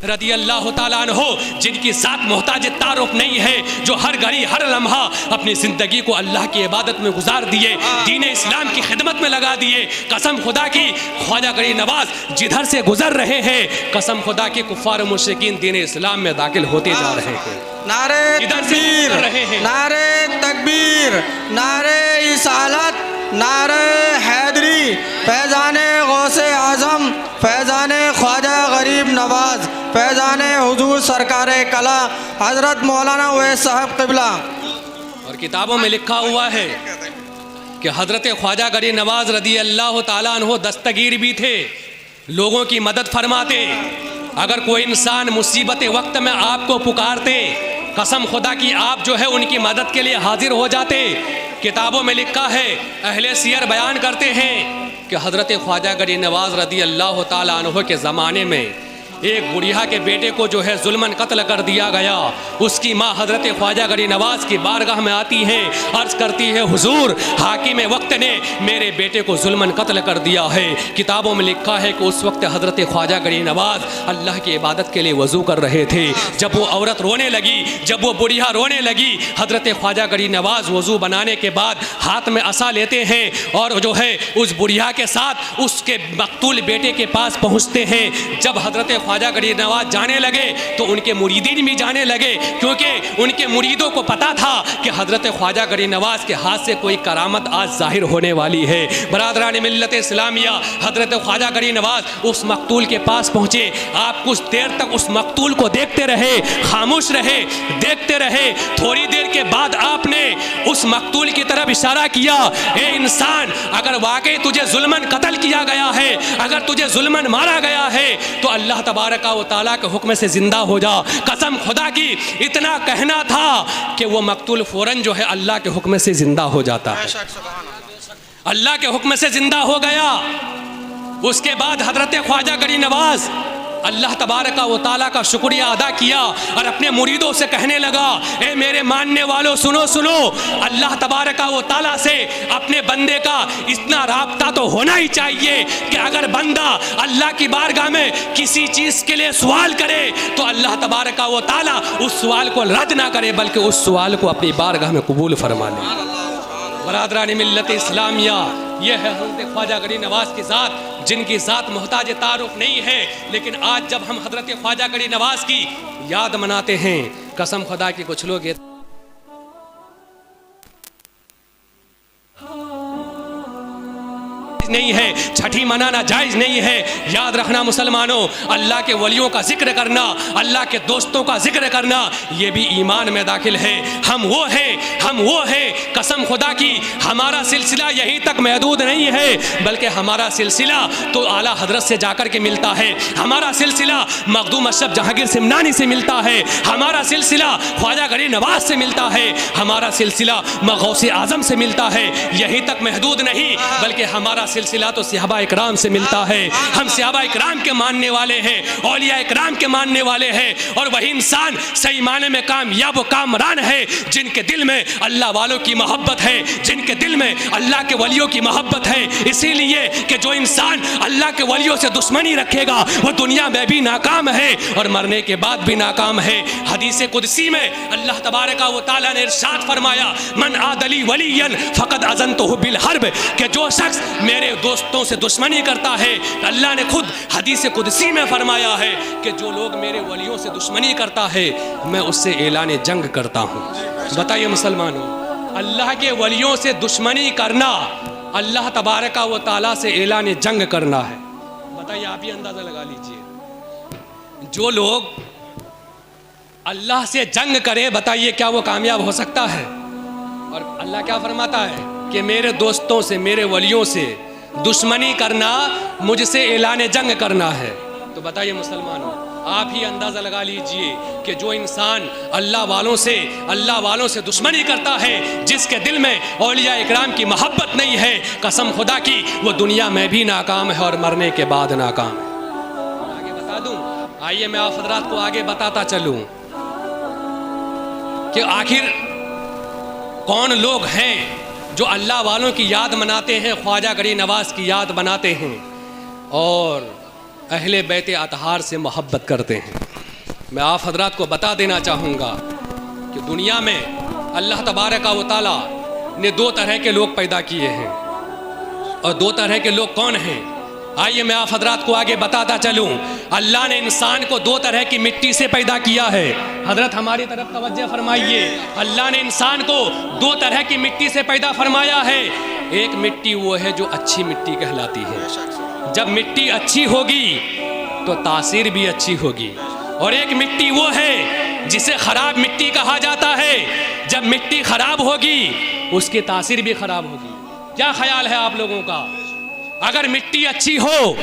रदी अल्लाह ताला अन्हो, जिनकी ज़ात मोहताज तारुफ नहीं है, जो हर घड़ी हर लम्हा अपनी ज़िंदगी को अल्लाह की इबादत में गुजार दिए, दीन इस्लाम की खिदमत में लगा दिए। कसम खुदा की, ख्वाजा गरीब नवाज जिधर से गुजर रहे हैं, कसम खुदा की कुफ़ार मुशरिकीन दीन इस्लाम में दाखिल होते जा रहे हैं। नारे तकबीर, नारे तकबीर, नारे इसालत, नारे हैदरी, फैज़ाने गौसे आज़म, फैज़ाने ख्वाजा गरीब नवाज, फैज़ाने हुजूर सरकार कला हज़रत मौलाना उवैस साहब क़िबला। और किताबों में लिखा हुआ है कि हज़रत ख्वाजा गरीब नवाज रदी अल्लाह ताला अन्हो दस्तगीर भी थे, लोगों की मदद फरमाते। अगर कोई इंसान मुसीबत वक्त में आपको पुकारते, कसम खुदा की आप जो है उनकी मदद के लिए हाजिर हो जाते। किताबों में लिखा है, अहले सियर बयान करते हैं कि हज़रत ख्वाजा गरीब नवाज रदी अल्लाह ताला अन्हो के ज़माने में एक बुढ़िया के बेटे को जो है जुल्मन कत्ल कर दिया गया। उसकी माँ हज़रत ख्वाजा गरीब नवाज की बारगाह में आती है, अर्ज़ करती है, हुजूर हाकिम वक्त ने मेरे बेटे को जुल्मन कत्ल कर दिया है। किताबों में लिखा है कि उस वक्त हज़रत ख्वाजा गरीब नवाज अल्लाह की इबादत के लिए वज़ू कर रहे थे। जब वो औरत रोने लगी, जब वो बुढ़िया रोने लगी, हज़रत ख्वाजा गरीब नवाज वज़ू बनाने के बाद हाथ में असा लेते हैं और जो है उस बुढ़िया के साथ उसके मकतूल बेटे के पास पहुँचते हैं। जब हज़रत ख्वाजा गरीब नवाज जाने लगे तो उनके मुरीदीन भी जाने लगे, क्योंकि उनके मुरीदों को पता था कि हज़रत ख्वाजा गरीब नवाज के हाथ से कोई करामत आज जाहिर होने वाली है। बरादरान मिल्लत इस्लामिया, हज़रत ख्वाजा गरीब नवाज उस मकतूल के पास पहुँचे। आप कुछ देर तक उस मकतूल को देखते रहे, खामोश रहे, देखते रहे। थोड़ी देर के बाद आपने उस मकतूल की तरफ इशारा किया, ए इंसान, अगर वाकई तुझे जुल्मन कत्ल किया गया है, अगर तुझे जुल्मन मारा गया है, तो अल्लाह तबारका व तआला के हुक्म से जिंदा हो जा। कसम खुदा की, इतना कहना था कि वो मकतूल फौरन जो है अल्लाह के हुक्म से जिंदा हो जाता है। अल्लाह के हुक्म से जिंदा हो गया। उसके बाद हजरत ख्वाजा गरीब नवाज अल्लाह तबारका व तआला का शुक्रिया अदा किया और अपने मुरीदों से कहने लगा, ए मेरे मानने वालों, सुनो सुनो, अल्लाह तबारका व तआला से अपने बंदे का इतना राब्ता तो होना ही चाहिए कि अगर बंदा अल्लाह की बारगाह में किसी चीज़ के लिए सवाल करे तो अल्लाह तबारका व तआला उस सवाल को रद्द ना करे, बल्कि उस सवाल को अपनी बारगाह में कबूल फरमा ले। बरादरान मिल्लत इस्लामिया, यह है हज़रत ख्वाजा गरीब नवाज की ज़ात, जिनकी ज़ात मोहताज तारुफ नहीं है। लेकिन आज जब हम हज़रत ख्वाजा गरीब नवाज की याद मनाते हैं, कसम खुदा की कुछ लोग नहीं है, छठी मनाना जायज़ नहीं है। याद रखना मुसलमानों, अल्लाह के वलियों का जिक्र करना, अल्लाह के दोस्तों का जिक्र करना, ये भी ईमान में दाखिल है। हम वो हैं, कसम खुदा की, हमारा सिलसिला यहीं तक महदूद नहीं है, बल्कि हमारा सिलसिला तो आला हजरत से जाकर के मिलता है। हमारा सिलसिला मखदूम अशरफ जहांगीर सिमनानी से मिलता है। हमारा सिलसिला ख्वाजा गरीब नवाज से मिलता है। हमारा सिलसिला गौसे आज़म से मिलता है। यहीं तक महदूद नहीं, बल्कि हमारा सिलसिला तो सहाबा इकराम से मिलता है। हम सहाबा इकराम के मानने वाले हैं, औलिया इकराम के मानने वाले हैं, और वही इंसान सही माने में कामयाब व कामरान है जिनके दिल में अल्लाह वालों की मोहब्बत है, जिनके दिल में अल्लाह के वलियों की मोहब्बत है। इसीलिए कि जो इंसान अल्लाह के वलियों से दुश्मनी रखेगा वो दुनिया में भी नाकाम है और मरने के बाद भी नाकाम है। हदीस कुदसी में अल्लाह तबारका व तआला ने इरशाद फरमाया, मन आदली वलियन फ़क़द अज़नतुहु बिल हर्ब, कि जो शख्स मेरे दोस्तों से दुश्मनी करता है, अल्लाह ने खुद हदीस कुदसी में फरमाया है कि जो लोग मेरे वलियों से दुश्मनी करता है मैं उससे ऐलान जंग करता हूँ। बताइए मुसलमानों, अल्लाह के वलियों से दुश्मनी करना अल्लाह तबारका व तआला से ऐलान जंग करना है। बताइए, आप ही अंदाज़ा लगा लीजिए, जो लोग अल्लाह से जंग करे, बताइए क्या वो कामयाब हो सकता है? और अल्लाह क्या फरमाता है कि मेरे दोस्तों से, मेरे वलियों से दुश्मनी करना मुझसे ऐलान जंग करना है। तो बताइए मुसलमानों, आप ही अंदाज़ा लगा लीजिए कि जो इंसान अल्लाह वालों से दुश्मनी करता है, जिसके दिल में औलिया इकराम की मोहब्बत नहीं है, कसम खुदा की वो दुनिया में भी नाकाम है और मरने के बाद नाकाम है। आगे बता दूं, आइए मैं आप हज़रात को आगे बताता चलूं कि आखिर कौन लोग हैं जो अल्लाह वालों की याद मनाते हैं, ख्वाजा गरीब नवाज की याद मनाते हैं और अहले बैत अतहार से मोहब्बत करते हैं। मैं आप हजरात को बता देना चाहूँगा कि दुनिया में अल्लाह तबारक व तआला ने दो तरह के लोग पैदा किए हैं, और दो तरह के लोग कौन हैं? आइए मैं आप हजरात को आगे बताता चलूँ। अल्लाह ने इंसान को दो तरह की मिट्टी से पैदा किया है। हजरत हमारी तरफ तवज्जो फरमाइए। अल्लाह ने इंसान को दो तरह की मिट्टी से पैदा फरमाया है। एक मिट्टी वो है जो अच्छी मिट्टी कहलाती है, जब मिट्टी अच्छी होगी तो तासीर भी अच्छी होगी, और एक मिट्टी वो है जिसे खराब मिट्टी कहा जाता है, जब मिट्टी खराब होगी उसकी तासीर भी खराब होगी। क्या ख्याल है आप लोगों का? अगर मिट्टी अच्छी हो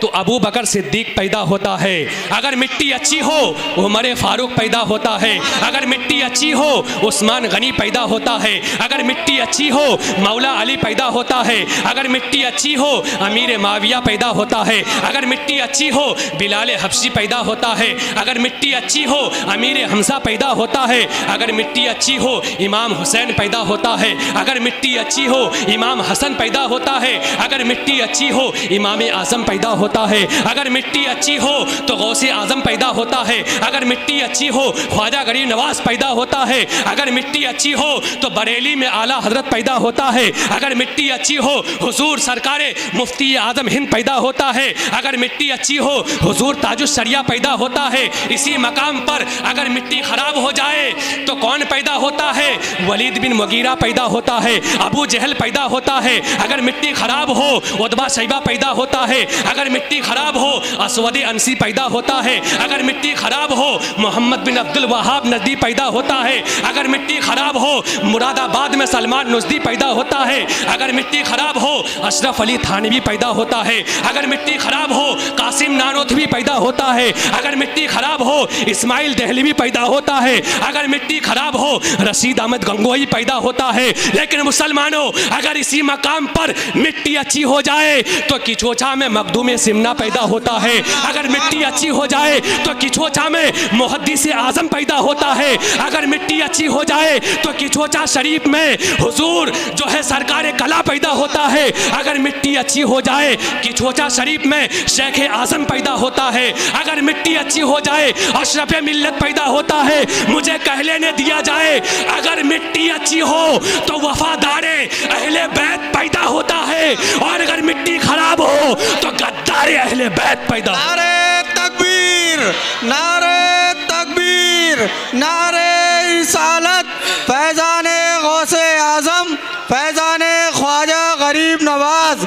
तो अबू बकर सिद्दीक पैदा होता है, अगर मिट्टी अच्छी हो उमर फारूक पैदा होता है, अगर मिट्टी अच्छी हो उस्मान गनी पैदा होता है, अगर मिट्टी अच्छी हो मौला अली पैदा होता है, अगर मिट्टी अच्छी हो अमीर माविया पैदा होता है, अगर मिट्टी अच्छी हो बिलाल हबशी पैदा होता है, अगर मिट्टी अच्छी हो अमीर हमजा पैदा होता है, अगर मिट्टी अच्छी हो इमाम हुसैन पैदा होता है, अगर मिट्टी अच्छी हो इमाम हसन पैदा होता है, अगर मिट्टी अच्छी हो इमाम आजम पैदा होता है, अगर मिट्टी अच्छी हो तो गौसे आजम पैदा होता है, अगर मिट्टी अच्छी हो ख्वाजा गरीब नवाज पैदा होता है, अगर मिट्टी अच्छी हो तो बरेली में आला हजरत पैदा होता है, अगर मिट्टी अच्छी हो हुजूर सरकारे मुफ्ती आजम हिंद पैदा होता है, अगर मिट्टी अच्छी हो हुजूर ताजुश शरिया पैदा होता है। इसी मकाम पर अगर मिट्टी खराब हो जाए तो कौन पैदा होता है? वलीद बिन मुगीरा पैदा होता है, अबू जहल पैदा होता है, अगर मिट्टी खराब हो उतबा शैबा पैदा होता है, अगर मिट्टी खराब हो असवद अंसी पैदा होता है, अगर मिट्टी खराब हो मोहम्मद बिन अब्दुल वहाब नजदी पैदा होता है, अगर मिट्टी खराब हो मुरादाबाद में सलमान नुजदी पैदा होता है, अगर मिट्टी खराब हो अशरफ अली थानवी पैदा होता है, अगर मिट्टी खराब हो कासिम नानोतवी पैदा होता है, अगर मिट्टी खराब हो इस्माइल दहलवी पैदा होता है, अगर मिट्टी खराब हो रशीद अहमद गंगोही पैदा होता है। लेकिन मुसलमानों, अगर इसी मकाम पर मिट्टी अच्छी हो जाए तो किचोचा में मखदूम सिमना पैदा होता है, अगर मिट्टी अच्छी हो जाए तो किचोचा में मुहद्दिस आजम पैदा होता है, अगर मिट्टी अच्छी हो जाए तो किचोचा शरीफ में हुजूर जो है सरकार कला पैदा होता है, अगर मिट्टी अच्छी हो जाए किचोचा शरीफ में शेख आजम पैदा होता है, अगर मिट्टी अच्छी हो जाए अशरफ मिल्लत पैदा होता है। मुझे कहले ने दिया जाए अगर मिट्टी अच्छी हो तो वफादारे अहले बैत पैदा होता है, और अगर मिट्टी खराब हो तो गद्दार अहले बैत पैदा। नारे तकबीर, नारे तकबीर, नारे रिसालत, फैजाने गौसे आजम, फैजाने ख्वाजा गरीब नवाज,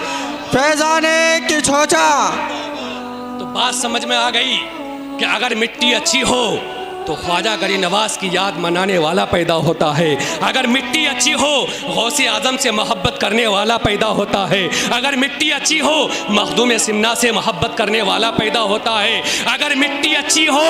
फैजाने किचोचा। तो बात समझ में आ गई कि अगर मिट्टी अच्छी हो तो ख्वाजा गरीब नवाज की याद मनाने वाला पैदा होता है, अगर मिट्टी अच्छी हो गौसे आजम से मोहब्बत करने वाला पैदा होता है, अगर मिट्टी अच्छी हो मखदूम सिमना से मोहब्बत करने वाला पैदा होता है, अगर मिट्टी अच्छी हो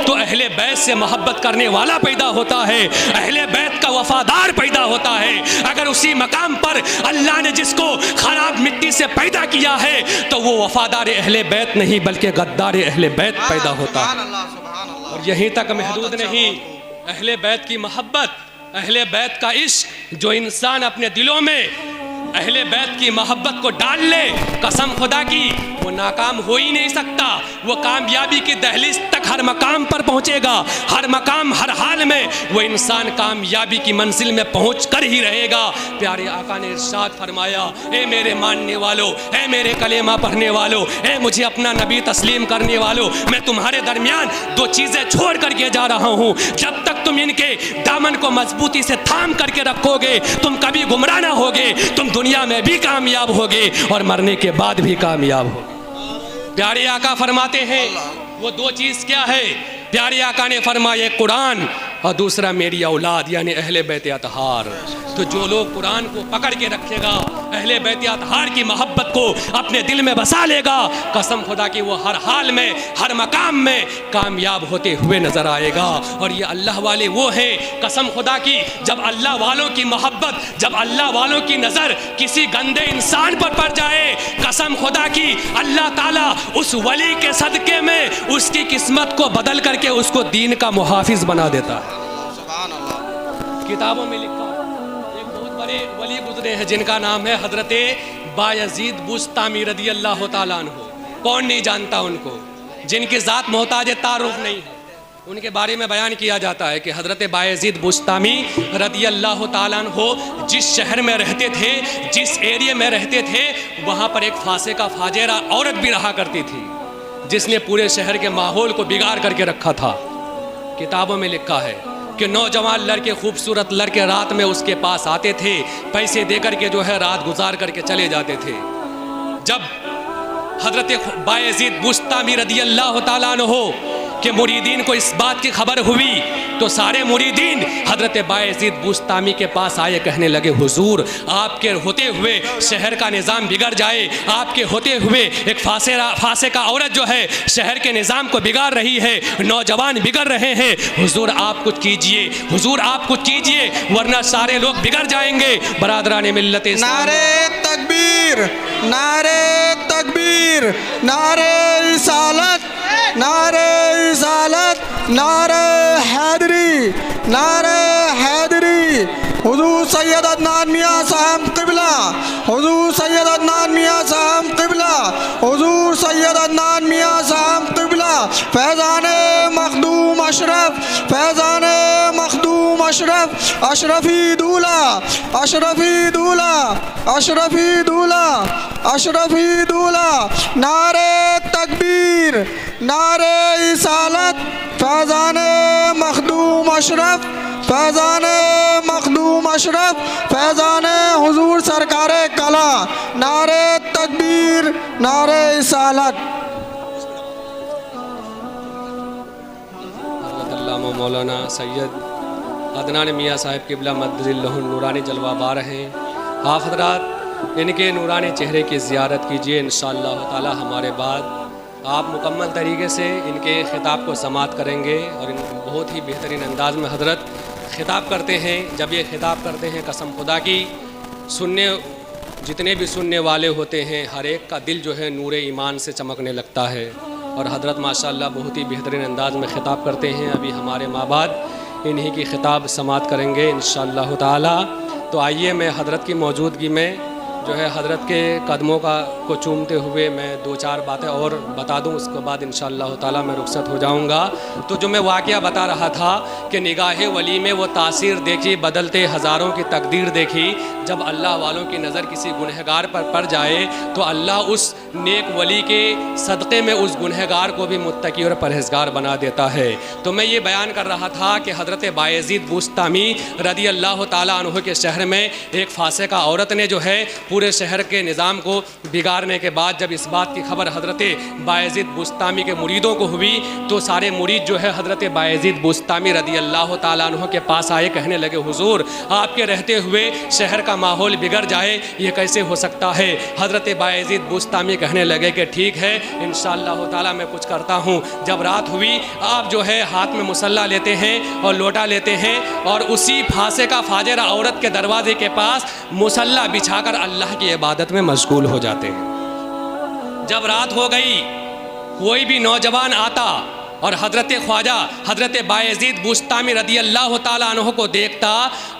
तो अहले बैत से मोहब्बत करने वाला पैदा होता है, अहले बैत का वफादार पैदा होता है। अगर उसी मकाम पर अल्लाह ने जिसको खराब मिट्टी से पैदा किया है तो वो वफादार अहले बैत नहीं बल्कि गद्दार अहले बैत पैदा होता है। और यहीं तक महदूद नहीं, अहले बैत की मोहब्बत, अहले बैत का इश्क जो इंसान अपने दिलों में अहले बैत की मोहब्बत को डाल ले, कसम खुदा की वो नाकाम हो ही नहीं सकता। वो कामयाबी की दहलीज तक हर मकाम पर पहुंचेगा, हर मकाम हर हाल में वो इंसान कामयाबी की मंजिल में पहुंच कर ही रहेगा। प्यारे आका ने इरशाद फरमाया, ए मेरे मानने वालों, ए मेरे कलेमा पढ़ने वालों, ए मुझे अपना नबी तस्लीम करने वालों, मैं तुम्हारे दरमियान दो चीज़ें छोड़ करके जा रहा हूँ। जब तक तुम इनके दामन को मजबूती से थाम करके रखोगे तुम कभी गुमराह ना होगे, तुम दुनिया में भी कामयाब होगे और मरने के बाद भी कामयाब होगे। प्यारे आका फरमाते हैं वो दो चीज़ क्या है? प्यारे आका ने फरमाया कुरान और दूसरा मेरी औलाद यानी अहले बैत अतहार। तो जो लोग कुरान को पकड़ के रखेगा, अहले बैत अतहार की मोहब्बत को अपने दिल में बसा लेगा, कसम खुदा की वो हर हाल में हर मकाम में कामयाब होते हुए नजर आएगा। और ये अल्लाह वाले वो हैं, कसम खुदा की जब अल्लाह वालों की मोहब्बत, जब अल्लाह वालों की नज़र किसी गंदे इंसान पर पड़ जाए, कसम खुदा की अल्लाह ताला उस वली के सदके में उसकी किस्मत को बदल करके उसको दीन का मुहाफिज बना देता है। किताबों में लिखा एक बहुत बड़े वली गुजरे हैं जिनका नाम है हजरत बायजीद बुस्तामी रदी अल्लाह ताला अन्हु। कौन नहीं जानता उनको, जिनकी ज़ात मोहताज तारुफ नहीं है, उनके बारे में बयान किया जाता है कि हज़रत बायज़ीद बुस्तामी रदी अल्लाह ताला अन्हो जिस शहर में रहते थे, जिस एरिया में रहते थे, वहाँ पर एक फासिका फाजिरा औरत भी रहा करती थी, जिसने पूरे शहर के माहौल को बिगाड़ करके रखा था। किताबों में लिखा है कि नौजवान लड़के, खूबसूरत लड़के रात में उसके पास आते थे, पैसे दे करके जो है रात गुजार करके चले जाते थे। जब हज़रत बायज़ीद बुस्तामी रदी अल्लाह ताला अन्हो के मुरीदीन को इस बात की खबर हुई तो सारे मुरीदीन हज़रत बायज़ीद बुस्तामी के पास आए, कहने लगे हुजूर आपके होते हुए शहर का निज़ाम बिगड़ जाए, आपके होते हुए एक फासिका औरत जो है शहर के निज़ाम को बिगाड़ रही है, नौजवान बिगड़ रहे हैं, हुजूर आप कुछ कीजिए, हुजूर आप कुछ कीजिए वरना सारे लोग बिगड़ जाएंगे। बरादरान मिल्लत नारे तकबीर, नारे तकबीर, नारे रिसालत, नारे रिसालत, नारे हैदरी, नारे हैदरी। हुजूर सैयद अदनान मियाँ साहब क़िबला, हुजूर सैयद अदनान मियाँ साहब क़िबला, हुजूर सैयद अदनान मियाँ साहब क़िबला। फैज़ाने मखदूम अशरफ, फैज़ाने मखदूम अशरफ, अशरफी दूल्हा, अशरफी दूल्हा, अशरफी दूल्हा, अशरफी दूल्हा। नारे तकबीर, नारे रिसालत, फैज़ाने मखदूम अशरफ, फैज़ाने मखदूम अशरफ, फैज़ाने हुजूर सरकार कला। नारे तकबीर, नारे रिसालत। मौलाना सैयद अदनान मियाँ साहब क़िबला मद्दिल्लहुन नूरानी जलवा बार हैं। आप हज़रात इनके नूरानी चेहरे की ज़ियारत कीजिए, इंशाअल्लाह ताला हमारे बाद आप मुकम्मल तरीके से इनके ख़िताब को समाअत करेंगे और इन बहुत ही बेहतरीन अंदाज में हज़रत ख़िताब करते हैं। जब ये ख़िताब करते हैं कसम खुदा की, जितने भी सुनने वाले होते हैं हर एक का दिल जो है नूर ईमान से चमकने लगता है और हज़रत माशाअल्लाह बहुत ही बेहतरीन अंदाज में ख़िताब करते हैं। अभी हमारे माँ बाप इन्हीं की ख़िताब समाअत करेंगे इंशाअल्लाह ताला। तो आइए मैं हज़रत की मौजूदगी में जो है हज़रत के कदमों को चूमते हुए मैं दो चार बातें और बता दूं, उसके बाद इंशाअल्लाह ताला मैं रुखसत हो जाऊंगा। तो जो मैं वाक़या बता रहा था कि निगाह वली में वो तासीर देखी, बदलते हज़ारों की तकदीर देखी। जब अल्लाह वालों की नज़र किसी गुनहगार पर पड़ जाए तो अल्लाह उस नेक वली के सदक़े में उस गुनहगार को भी मुत्तकी और परहेज़गार बना देता है। तो मैं ये बयान कर रहा था कि हज़रत बायज़ीद बुस्तामी रदी अल्लाह ताला अन्हु के शहर में एक फासिका औरत ने जो है पूरे शहर के निज़ाम को बिगाड़ने के बाद जब इस बात की खबर हज़रत बायज़ीद बुस्तामी के मुरीदों को हुई तो सारे मुरीद जो है हज़रत बायज़ीद बुस्तामी रदी अल्लाह ताला अन्हु के पास आए, कहने लगे हुजूर आपके रहते हुए शहर का माहौल बिगड़ जाए, ये कैसे हो सकता है। हज़रत बायज़ीद बुस्तामी कहने लगे कि ठीक है इंशाअल्लाह ताला मैं कुछ करता हूँ। जब रात हुई आप जो है हाथ में मुसल्ला लेते हैं और लोटा लेते हैं और उसी फासिका फाजिरा औरत के दरवाजे के पास मुसल्ला बिछाकर अल्लाह की इबादत में मशगूल हो जाते हैं। जब रात हो गई कोई भी नौजवान आता और हज़रत ख्वाजा हज़रत बायज़ीद बुस्तामी रदी अल्लाह ताला अन्हु को देखता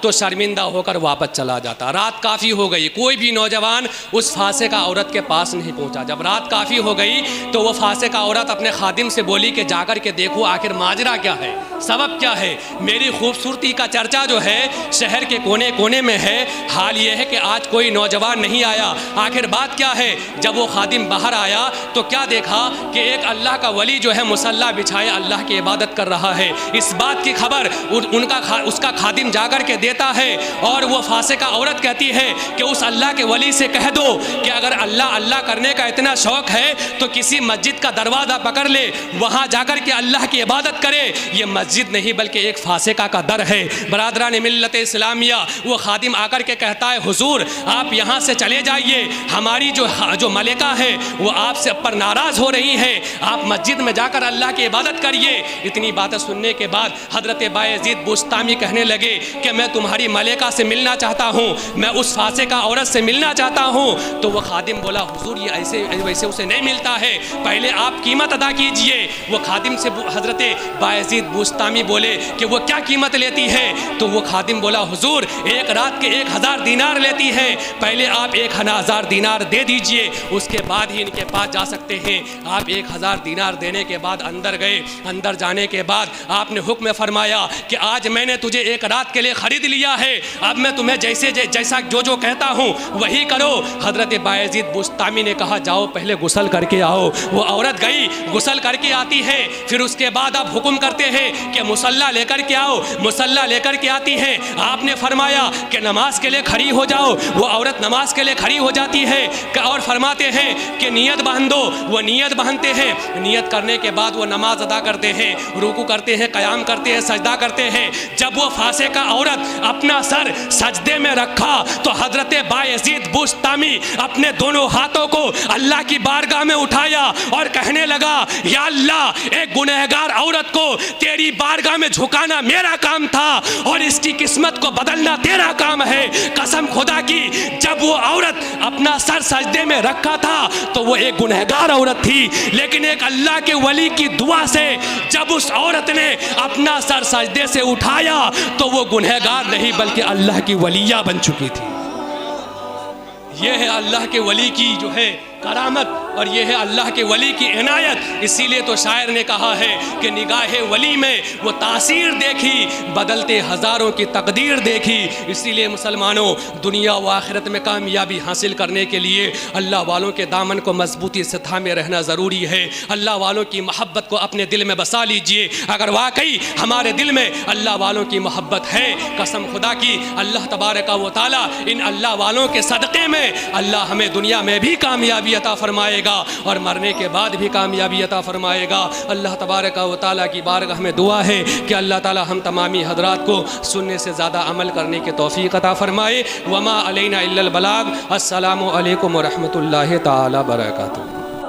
तो शर्मिंदा होकर वापस चला जाता। रात काफ़ी हो गई, कोई भी नौजवान उस फासिका औरत के पास नहीं पहुंचा। जब रात काफ़ी हो गई तो वो फासिका औरत अपने खादिम से बोली कि जाकर के देखो आखिर माजरा क्या है, सबब क्या है। मेरी खूबसूरती का चर्चा जो है शहर के कोने कोने में है, हाल ये है कि आज कोई नौजवान नहीं आया, आखिर बात क्या है। जब वो खादिम बाहर आया तो क्या देखा कि एक अल्लाह का वली जो है मुसल्ला बिछाए अल्लाह की इबादत कर रहा है। इस बात की खबर उसका खादिम जाकर के देता है और वो फासिका औरत कहती है कि उस अल्लाह के वली से कह दो कि अगर अल्लाह अल्लाह करने का इतना शौक़ है तो किसी मस्जिद का दरवाज़ा पकड़ ले, वहाँ जाकर के अल्लाह की इबादत करे। ये मस्जिद नहीं बल्कि एक फासिका का दर है। बरादरान मिल्लत इस्लामिया, वो खादिम आकर के कहता है हुजूर आप यहाँ से चले जाइए, हमारी जो मलिका है वो आपसे पर नाराज़ हो रही है, आप मस्जिद में जाकर अल्लाह की इबादत इबादत करिए। इतनी बातें सुनने के बाद हज़रत बायज़ीद बुस्तामी कहने लगे कि मैं तुम्हारी मलेका से मिलना चाहता हूँ, मैं उस फासिका औरत से मिलना चाहता हूँ। तो वह खादिम बोला हुजूर ये ऐसे वैसे उसे नहीं मिलता है, पहले आप कीमत अदा कीजिए। वो खादिम से हज़रत बायज़ीद बुस्तामी बोले कि वो क्या कीमत लेती है? तो वो खादिम बोला हुजूर एक रात के 1000 दीनार लेती है, पहले आप 1000 दीनार दे दीजिए, उसके बाद ही इनके पास जा सकते हैं। आप 1000 दीनार देने के बाद अंदर गए। अंदर जाने के बाद आपने हुक्म फरमाया कि आज मैंने तुझे 1 रात के लिए ख़रीद लिया है, अब मैं तुम्हें जैसा जो कहता हूँ वही करो। हज़रत बायज़ीद बुस्तामी ने कहा जाओ पहले गुस्ल करके आओ। वो औरत गई, गुस्ल करके आती है, फिर उसके बाद आप हुक्म करते हैं कि मुसल्ला लेकर के आओ। मुसल्ला लेकर के आती है, आपने फरमाया कि नमाज के लिए खड़ी हो जाओ। वो औरत नमाज के लिए खड़ी हो जाती है और फरमाते हैं कि नियत बांध दो। वो नियत बांधते हैं, नियत करने के बाद वो नमाज अदा करते हैं, रुकू करते हैं, क़याम करते हैं, सजदा करते हैं। जब वो फासिका औरत अपना सर सजदे में रखा तो हज़रत बायज़ीद बुस्तामी अपने दोनों हाथों को अल्लाह की बारगाह में उठाया और कहने लगा या अल्लाह एक गुनहगार औरत को तेरी बारगाह में झुकाना मेरा काम था और इसकी किस्मत को बदलना तेरा काम है। कसम खुदा की जब वो औरत अपना सर सजदे में रखा था तो वो एक गुनहगार औरत थी, लेकिन एक अल्लाह के वली की दुआ से जब उस औरत ने अपना सर सजदे से उठाया तो वो गुनहगार नहीं बल्कि अल्लाह की वलिया बन चुकी थी। ये है अल्लाह के वली की जो है करामत और ये है अल्लाह के वली की इनायत। इसीलिए तो शायर ने कहा है कि निगाहे वली में वो तासीर देखी, बदलते हज़ारों की तकदीर देखी। इसीलिए मुसलमानों दुनिया व आखिरत में कामयाबी हासिल करने के लिए अल्लाह वालों के दामन को मजबूती से थामे रहना ज़रूरी है। अल्लाह वालों की मोहब्बत को अपने दिल में बसा लीजिए। अगर वाकई हमारे दिल में अल्लाह वालों की मोहब्बत है, कसम खुदा की अल्लाह तबारक व तआला इन अल्लाह वालों के सदक़े में अल्लाह हमें दुनिया में भी कामयाबी अता फरमाएगा और मरने के बाद भी कामयाबी अता फरमाएगा। अल्लाह तबारक व तआला की बारगाह में दुआ है कि अल्लाह ताला हम तमामी हजरात को सुनने से ज़्यादा अमल करने की तौफीक अता फरमाए। वमा अलैना इल्लल बलाग। अस्सलामु अलैकुम व रहमतुल्लाहि तआला बरकातुहू।